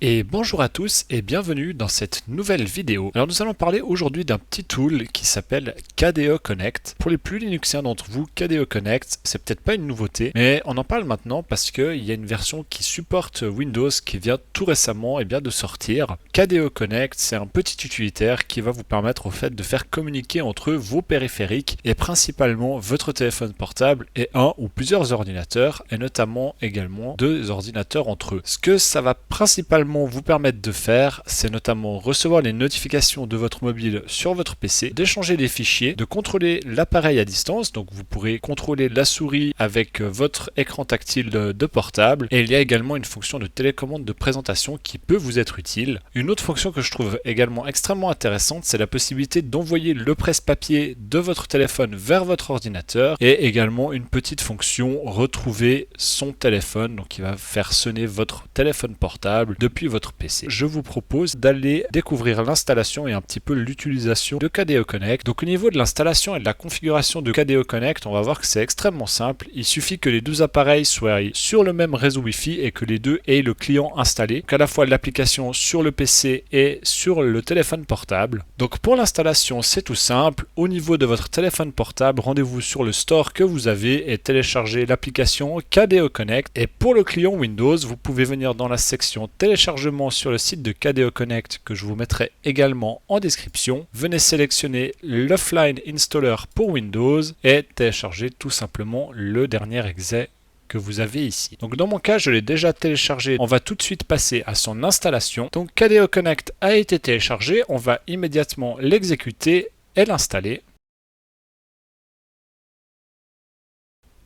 Et bonjour à tous et bienvenue dans cette nouvelle vidéo. Alors nous allons parler aujourd'hui d'un petit tool qui s'appelle KDE Connect. Pour les plus Linuxiens d'entre vous, KDE Connect, c'est peut-être pas une nouveauté, mais on en parle maintenant parce qu'il y a une version qui supporte Windows qui vient tout récemment de sortir. KDE Connect, c'est un petit utilitaire qui va vous permettre au fait de faire communiquer entre vos périphériques et principalement votre téléphone portable et un ou plusieurs ordinateurs et notamment également deux ordinateurs entre eux. Ce que ça va principalement vous permettre de faire, c'est notamment recevoir les notifications de votre mobile sur votre PC, d'échanger des fichiers, de contrôler l'appareil à distance, donc vous pourrez contrôler la souris avec votre écran tactile de portable, et il y a également une fonction de télécommande de présentation qui peut vous être utile. Une autre fonction que je trouve également extrêmement intéressante, c'est la possibilité d'envoyer le presse-papier de votre téléphone vers votre ordinateur, et également une petite fonction retrouver son téléphone, donc qui va faire sonner votre téléphone portable depuis votre PC. Je vous propose d'aller découvrir l'installation et un petit peu l'utilisation de KDE Connect. Donc au niveau de l'installation et de la configuration de KDE Connect, on va voir que c'est extrêmement simple. Il suffit que les deux appareils soient sur le même réseau Wi-Fi et que les deux aient le client installé, qu'à la fois l'application sur le PC et sur le téléphone portable. Donc pour l'installation, c'est tout simple. Au niveau de votre téléphone portable, rendez-vous sur le store que vous avez et téléchargez l'application KDE Connect. Et pour le client Windows, vous pouvez venir dans la section téléchargement sur le site de KDE Connect que je vous mettrai également en description. Venez sélectionner l'Offline Installer pour Windows et télécharger tout simplement le dernier exe que vous avez ici. Donc dans mon cas, je l'ai déjà téléchargé. On va tout de suite passer à son installation. Donc KDE Connect a été téléchargé. On va immédiatement l'exécuter et l'installer.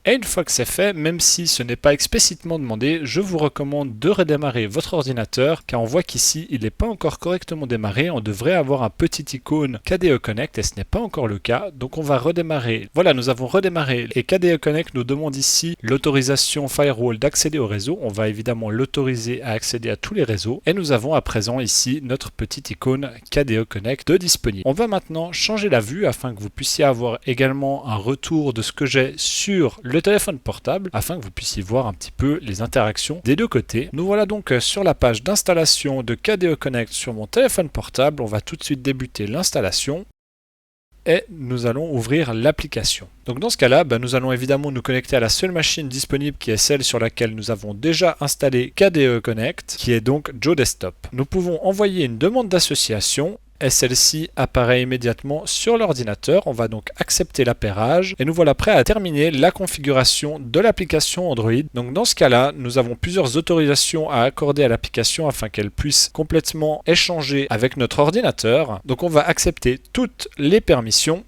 Et une fois que c'est fait, même si ce n'est pas explicitement demandé, je vous recommande de redémarrer votre ordinateur car on voit qu'ici il n'est pas encore correctement démarré. On devrait avoir un petit icône KDE Connect et ce n'est pas encore le cas. Donc on va redémarrer. Voilà, nous avons redémarré et KDE Connect nous demande ici l'autorisation Firewall d'accéder au réseau. On va évidemment l'autoriser à accéder à tous les réseaux et nous avons à présent ici notre petite icône KDE Connect de disponible. On va maintenant changer la vue afin que vous puissiez avoir également un retour de ce que j'ai sur le téléphone portable afin que vous puissiez voir un petit peu les interactions des deux côtés. Nous voilà donc sur la page d'installation de KDE Connect sur mon téléphone portable. On va tout de suite débuter l'installation et nous allons ouvrir l'application. Donc dans ce cas-là, nous allons évidemment nous connecter à la seule machine disponible qui est celle sur laquelle nous avons déjà installé KDE Connect, qui est donc Joe Desktop. Nous pouvons envoyer une demande d'association et celle-ci apparaît immédiatement sur l'ordinateur. On va donc accepter l'appairage et nous voilà prêts à terminer la configuration de l'application Android. Donc dans ce cas-là, nous avons plusieurs autorisations à accorder à l'application afin qu'elle puisse complètement échanger avec notre ordinateur. Donc on va accepter toutes les permissions.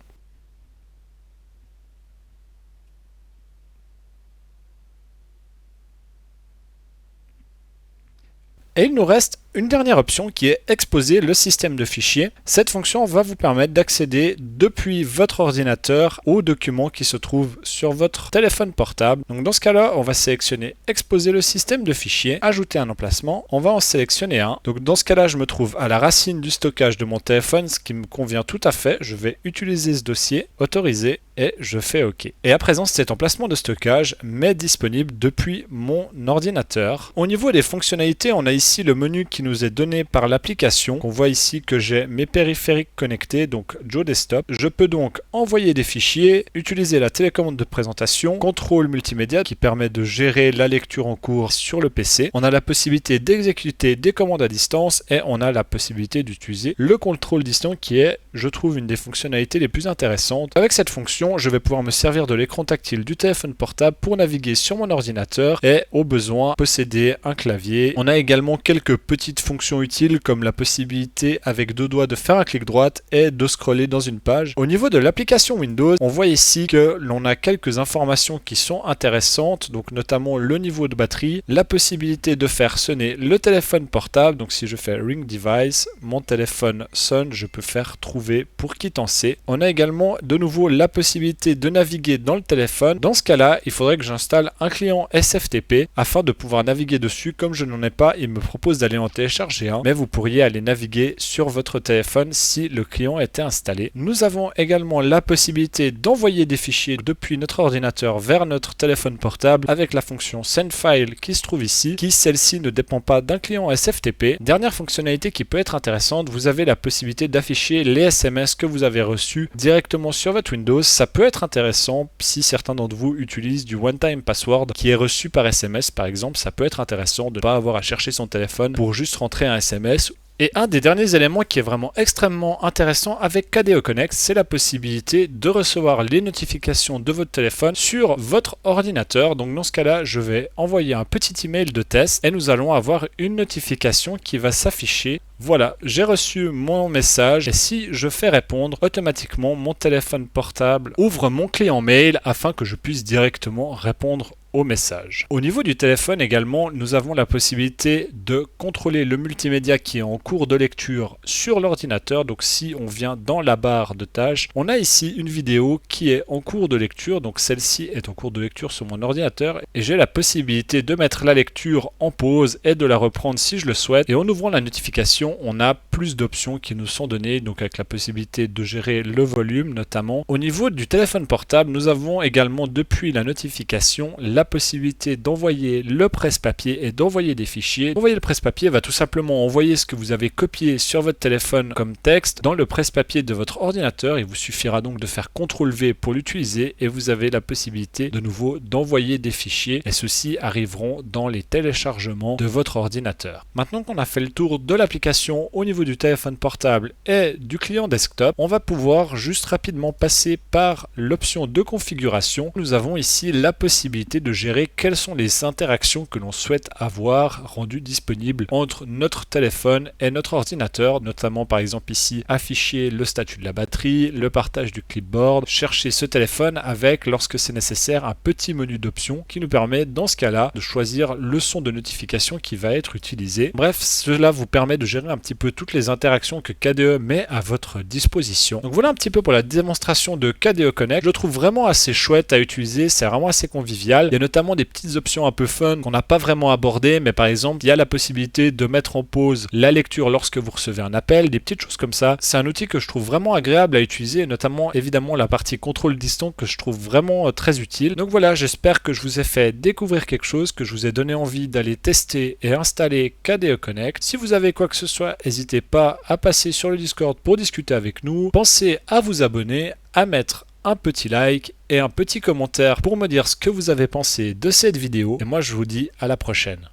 Et il nous reste une dernière option qui est exposer le système de fichiers. Cette fonction va vous permettre d'accéder depuis votre ordinateur aux documents qui se trouvent sur votre téléphone portable. Donc dans ce cas-là, on va sélectionner exposer le système de fichiers, ajouter un emplacement. On va en sélectionner un. Donc dans ce cas-là, je me trouve à la racine du stockage de mon téléphone, ce qui me convient tout à fait. Je vais utiliser ce dossier, autoriser et je fais OK. Et à présent, cet emplacement de stockage m'est disponible depuis mon ordinateur. Au niveau des fonctionnalités, on a ici le menu qui nous est donné par l'application. On voit ici que j'ai mes périphériques connectés, donc Joe Desktop. Je peux donc envoyer des fichiers, utiliser la télécommande de présentation, contrôle multimédia qui permet de gérer la lecture en cours sur le PC. On a la possibilité d'exécuter des commandes à distance et on a la possibilité d'utiliser le contrôle distant qui est, je trouve, une des fonctionnalités les plus intéressantes. Avec cette fonction, je vais pouvoir me servir de l'écran tactile du téléphone portable pour naviguer sur mon ordinateur et au besoin posséder un clavier. On a également quelques petites fonctions utiles comme la possibilité avec deux doigts de faire un clic droite et de scroller dans une page. Au niveau de l'application Windows, on voit ici que l'on a quelques informations qui sont intéressantes, donc notamment le niveau de batterie, la possibilité de faire sonner le téléphone portable. Donc si je fais Ring Device, mon téléphone sonne, je peux faire trouver pour quittancer. On a également de nouveau la possibilité de naviguer dans le téléphone. Dans ce cas-là, il faudrait que j'installe un client SFTP afin de pouvoir naviguer dessus. Comme je n'en ai pas, il me propose d'aller en télécharger un, mais vous pourriez aller naviguer sur votre téléphone si le client était installé. Nous avons également la possibilité d'envoyer des fichiers depuis notre ordinateur vers notre téléphone portable avec la fonction Send File qui se trouve ici, qui celle-ci ne dépend pas d'un client SFTP. Dernière fonctionnalité qui peut être intéressante, vous avez la possibilité d'afficher les SMS que vous avez reçus directement sur votre Windows. Ça peut être intéressant si certains d'entre vous utilisent du one-time password qui est reçu par SMS par exemple. Ça peut être intéressant de ne pas avoir à chercher son téléphone pour juste rentrer un SMS. Et un des derniers éléments qui est vraiment extrêmement intéressant avec KDE Connect, c'est la possibilité de recevoir les notifications de votre téléphone sur votre ordinateur. Donc dans ce cas-là, je vais envoyer un petit email de test et nous allons avoir une notification qui va s'afficher. Voilà, j'ai reçu mon message et si je fais répondre, automatiquement mon téléphone portable ouvre mon client mail afin que je puisse directement répondre au message. Au niveau du téléphone également, nous avons la possibilité de contrôler le multimédia qui est en cours de lecture sur l'ordinateur. Donc si on vient dans la barre de tâches, on a ici une vidéo qui est en cours de lecture. Donc celle-ci est en cours de lecture sur mon ordinateur et j'ai la possibilité de mettre la lecture en pause et de la reprendre si je le souhaite. Et en ouvrant la notification, on a plus d'options qui nous sont données, donc avec la possibilité de gérer le volume notamment. Au niveau du téléphone portable, nous avons également depuis la notification la possibilité d'envoyer le presse-papier et d'envoyer des fichiers. Envoyer le presse-papier va tout simplement envoyer ce que vous avez copié sur votre téléphone comme texte dans le presse-papier de votre ordinateur. Il vous suffira donc de faire CTRL-V pour l'utiliser et vous avez la possibilité de nouveau d'envoyer des fichiers et ceux-ci arriveront dans les téléchargements de votre ordinateur. Maintenant qu'on a fait le tour de l'application au niveau du téléphone portable et du client desktop, on va pouvoir juste rapidement passer par l'option de configuration. Nous avons ici la possibilité de gérer quelles sont les interactions que l'on souhaite avoir rendues disponibles entre notre téléphone et notre ordinateur, notamment par exemple ici afficher le statut de la batterie, le partage du clipboard, chercher ce téléphone avec, lorsque c'est nécessaire, un petit menu d'options qui nous permet dans ce cas-là de choisir le son de notification qui va être utilisé. Bref, cela vous permet de gérer un petit peu toutes les interactions que KDE met à votre disposition. Donc voilà un petit peu pour la démonstration de KDE Connect. Je le trouve vraiment assez chouette à utiliser, c'est vraiment assez convivial. Il y a notamment des petites options un peu fun qu'on n'a pas vraiment abordées, mais par exemple, il y a la possibilité de mettre en pause la lecture lorsque vous recevez un appel, des petites choses comme ça. C'est un outil que je trouve vraiment agréable à utiliser, et notamment évidemment la partie contrôle distant que je trouve vraiment très utile. Donc voilà, j'espère que je vous ai fait découvrir quelque chose, que je vous ai donné envie d'aller tester et installer KDE Connect. Si vous avez quoi que ce soit, n'hésitez pas à passer sur le Discord pour discuter avec nous. Pensez à vous abonner, à mettre un petit like et un petit commentaire pour me dire ce que vous avez pensé de cette vidéo. Et moi je vous dis à la prochaine.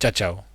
Ciao ciao.